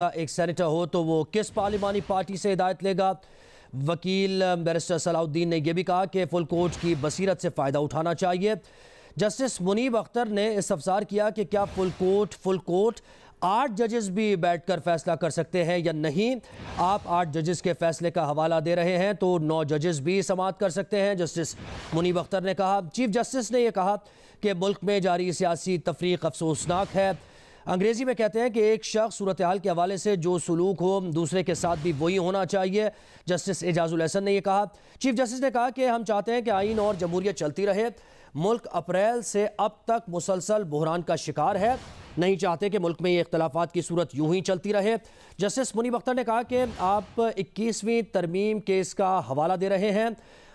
एक सेनेटर हो तो वो किस पार्लिमानी पार्टी से हिदायत लेगा। वकील बैरिस्टर सलाउद्दीन ने यह भी कहा कि फुल कोर्ट की बसीरत से फ़ायदा उठाना चाहिए। जस्टिस मुनीब अख्तर ने इस्तफसार किया कि क्या फुल कोर्ट 8 जजेस भी बैठकर फैसला कर सकते हैं या नहीं। आप 8 जजेस के फैसले का हवाला दे रहे हैं तो 9 जजेस भी समाअत कर सकते हैं। जस्टिस मुनीब अख्तर ने कहा। चीफ जस्टिस ने यह कहा कि मुल्क में जारी सियासी तफरीक अफसोसनाक है। अंग्रेजी में कहते हैं कि एक शख्स सूरत हाल के हवाले से जो सलूक हो दूसरे के साथ भी वही होना चाहिए। जस्टिस एजाजुल हसन ने यह कहा। चीफ जस्टिस ने कहा कि हम चाहते हैं कि आइन और जमहूरियत चलती रहे। मुल्क अप्रैल से अब तक मुसलसल बहरान का शिकार है। नहीं चाहते कि मुल्क में ये इख्तलाफात की सूरत यूं ही चलती रहे। जस्टिस मुनीब अख्तर ने कहा कि आप 21वीं तरमीम केस का हवाला दे रहे हैं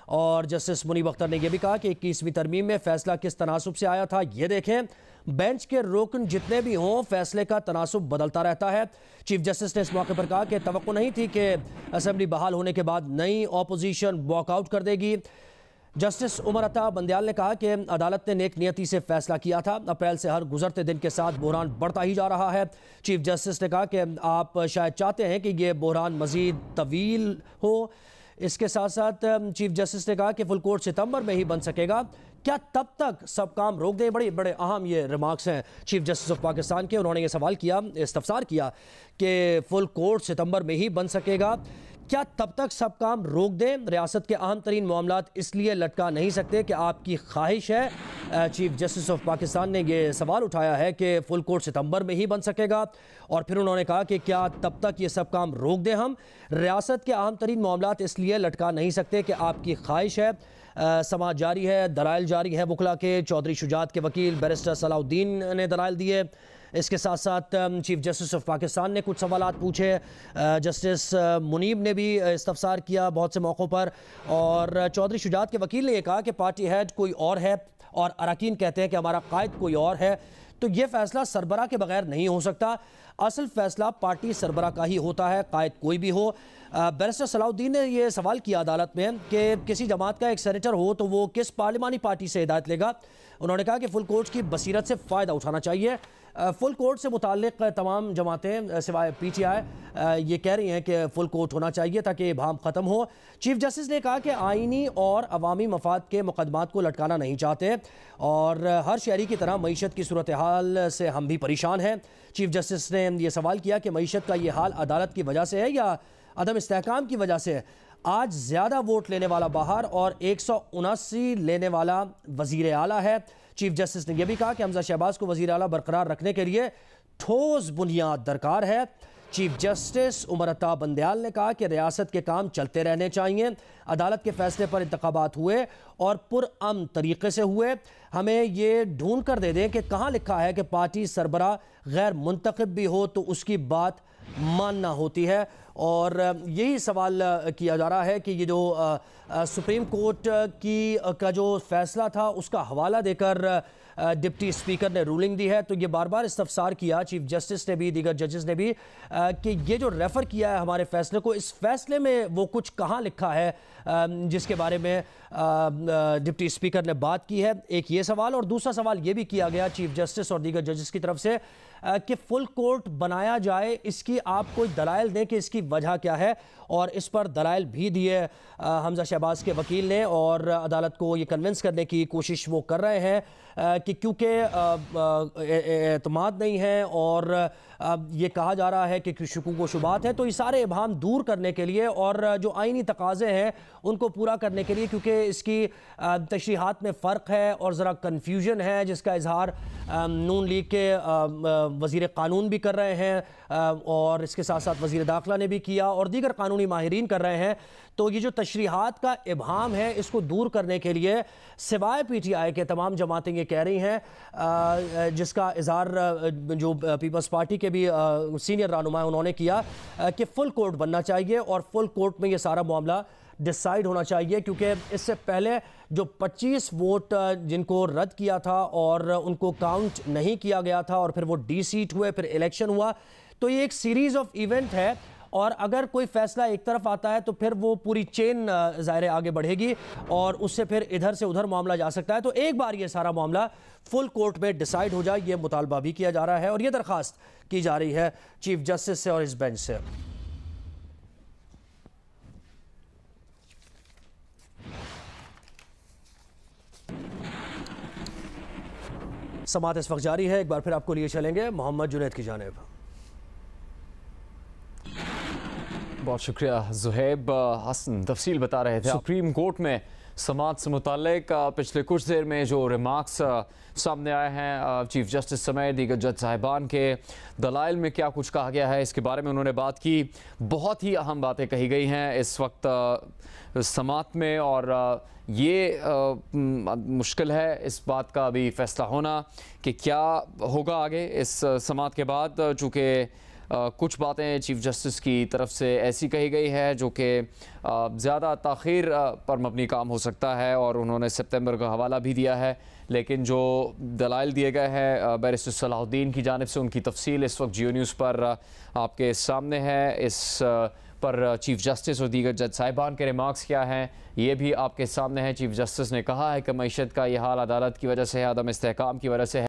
और जस्टिस मुनीब अख्तर ने यह भी कहा कि 21वीं तरमीम में फैसला किस तनासुब से आया था ये देखें। बेंच के रुकन जितने भी हों फैसले का तनासुब बदलता रहता है। चीफ जस्टिस ने इस मौके पर कहा कि तवक्को नहीं थी कि असेंबली बहाल होने के बाद नई अपोजिशन वॉकआउट कर देगी। जस्टिस उमर अता बंदयाल ने कहा कि अदालत ने नेक नियति से फैसला किया था। अप्रैल से हर गुजरते दिन के साथ बहरान बढ़ता ही जा रहा है। चीफ जस्टिस ने कहा कि आप शायद चाहते हैं कि ये बहरान मज़ीद तवील हो। इसके साथ साथ चीफ जस्टिस ने कहा कि फुल कोर्ट सितंबर में ही बन सकेगा। क्या तब तक सब काम रोक दें। बड़े बड़े अहम ये रिमार्क्स हैं चीफ जस्टिस ऑफ पाकिस्तान के। उन्होंने ये सवाल किया, इस्तफसार किया कि फुल कोर्ट सितंबर में ही बन सकेगा। क्या तब तक सब काम रोक दें। रियासत के अहम तरीन मामलात इसलिए लटका नहीं सकते कि आपकी ख्वाहिश है। चीफ जस्टिस ऑफ पाकिस्तान ने यह सवाल उठाया है कि फुल कोर्ट सितंबर में ही बन सकेगा। और फिर उन्होंने कहा कि क्या तब तक ये सब काम रोक दें हम। रियासत के अहम तरीन मामलात इसलिए लटका नहीं सकते कि आपकी ख्वाहिश है। समाअत जारी है, दलाइल जारी है वकला के। चौधरी शुजात के वकील बैरिस्टर सलाउद्दीन ने दलाइल दिए। इसके साथ साथ चीफ जस्टिस ऑफ पाकिस्तान ने कुछ सवालात पूछे। जस्टिस मुनीब ने भी इस्तफसार किया बहुत से मौक़ों पर। और चौधरी शुजात के वकील ने यह कहा कि पार्टी हेड कोई और है और अरकान कहते हैं कि हमारा कायद कोई और है। तो ये फैसला सरबरा के बगैर नहीं हो सकता। असल फैसला पार्टी सरबरा का ही होता है, कायद कोई भी हो। बैरिस्टर सलाउद्दीन ने यह सवाल किया अदालत में कि किसी जमात का एक सेनेटर हो तो वो किस पार्लिमानी पार्टी से हिदायत लेगा। उन्होंने कहा कि फुल कोर्ट की बसीरत से फ़ायदा उठाना चाहिए। फुल कोर्ट से मुताल्लिक तमाम जमातें सिवाय PTI ये कह रही हैं कि फुल कोर्ट होना चाहिए ताकि इबाहम ख़त्म हो। चीफ जस्टिस ने कहा कि आइनी और अवामी मफाद के मुकदमात को लटकाना नहीं चाहते और हर शहरी की तरह मईशत की सूरत हाल से हम भी परेशान हैं। चीफ जस्टिस ने यह सवाल किया कि मईशत का ये हाल अदालत की वजह से है या अदम इस्तेहकाम की वजह से। आज ज़्यादा वोट लेने वाला बाहर और 179 लेने वाला वज़ीर आला है। चीफ जस्टिस ने यह भी कहा कि हमजा शहबाज को वज़ीर आला बरकरार रखने के लिए ठोस बुनियाद दरकार है। चीफ जस्टिस उमर अता बंदयाल ने कहा कि रियासत के काम चलते रहने चाहिए। अदालत के फैसले पर इंतखाबात हुए और पुरअमन तरीके से हुए। हमें ये ढूंढ कर दे दें कि कहाँ लिखा है कि पार्टी सरबरा गैर मुंतखब भी हो तो उसकी बात मानना होती है। और यही सवाल किया जा रहा है कि ये जो सुप्रीम कोर्ट का जो फैसला था उसका हवाला देकर डिप्टी स्पीकर ने रूलिंग दी है। तो ये बार बार इस्तफसार किया चीफ जस्टिस ने भी, दीगर जजेस ने भी, कि ये जो रेफ़र किया है हमारे फैसले को, इस फैसले में वो कुछ कहाँ लिखा है जिसके बारे में डिप्टी स्पीकर ने बात की है। एक ये सवाल और दूसरा सवाल ये भी किया गया चीफ जस्टिस और दीगर जजेस की तरफ से कि फुल कोर्ट बनाया जाए, इसकी आप कोई दलाइल दें कि इसकी वजह क्या है। और इस पर दलाइल भी दिए हमजा शहबाज के वकील ने और अदालत को ये कन्विंस करने की कोशिश वो कर रहे हैं कि क्योंकि एतमाद नहीं है और ये कहा जा रहा है कि शुकूक व शुबात है, तो ये सारे इबाहम दूर करने के लिए और जो आइनी तकाज़े हैं उनको पूरा करने के लिए, क्योंकि इसकी तशरीहात में फ़र्क है और ज़रा कन्फ्यूजन है जिसका इजहार नून लीग के वज़ीर क़ानून भी कर रहे हैं और इसके साथ साथ वज़ीर दाखिला ने भी किया और दीगर कानूनी माहिरीन कर रहे हैं। तो ये जो तशरीहात का इबाहम है इसको दूर करने के लिए सिवाय PTI के तमाम जमातें ये कह रही हैं, जिसका इजहार जो पीपल्स पार्टी के भी सीनियर रहनुमा है उन्होंने किया कि फुल कोर्ट बनना चाहिए और फुल कोर्ट में ये सारा मामला डिसाइड होना चाहिए। क्योंकि इससे पहले जो 25 वोट जिनको रद्द किया था और उनको काउंट नहीं किया गया था और फिर वो डीसीट हुए, फिर इलेक्शन हुआ, तो ये एक सीरीज़ ऑफ इवेंट है और अगर कोई फैसला एक तरफ आता है तो फिर वो पूरी चेन ज़ाहिर आगे बढ़ेगी और उससे फिर इधर से उधर मामला जा सकता है। तो एक बार ये सारा मामला फुल कोर्ट में डिसाइड हो जाए, ये मुतालबा भी किया जा रहा है और ये दरख्वास्त की जा रही है चीफ जस्टिस से और इस बेंच से। समात इस वक्त जारी है। एक बार फिर आपको लिए चलेंगे मोहम्मद जुनैद की जानिब। बहुत शुक्रिया ज़ुहैब। हसन तफसील बता रहे थे। सुप्रीम कोर्ट में समात से मुताल्लिक पिछले कुछ देर में जो रिमार्क्स सामने आए हैं चीफ जस्टिस समेत दीगर जज साहिबान के, दलाइल में क्या कुछ कहा गया है इसके बारे में उन्होंने बात की। बहुत ही अहम बातें कही गई हैं इस वक्त समात में और ये मुश्किल है इस बात का अभी फ़ैसला होना कि क्या होगा आगे इस समात के बाद, चूँकि कुछ बातें चीफ जस्टिस की तरफ से ऐसी कही गई है जो कि ज़्यादा ताख़ीर पर मबनी काम हो सकता है और उन्होंने सितंबर का हवाला भी दिया है। लेकिन जो दलाइल दिए गए हैं बैरिस्टर सलाहुद्दीन की जानिब से, उनकी तफसील इस वक्त जियो न्यूज़ पर आपके सामने है। इस पर चीफ जस्टिस और दीगर जज साहिबान के रिमार्क्स क्या हैं ये भी आपके सामने है। चीफ जस्टिस ने कहा है कि मईशत का ये हाल अदालत की वजह से है, अदम इस्तेहकाम की वजह से है।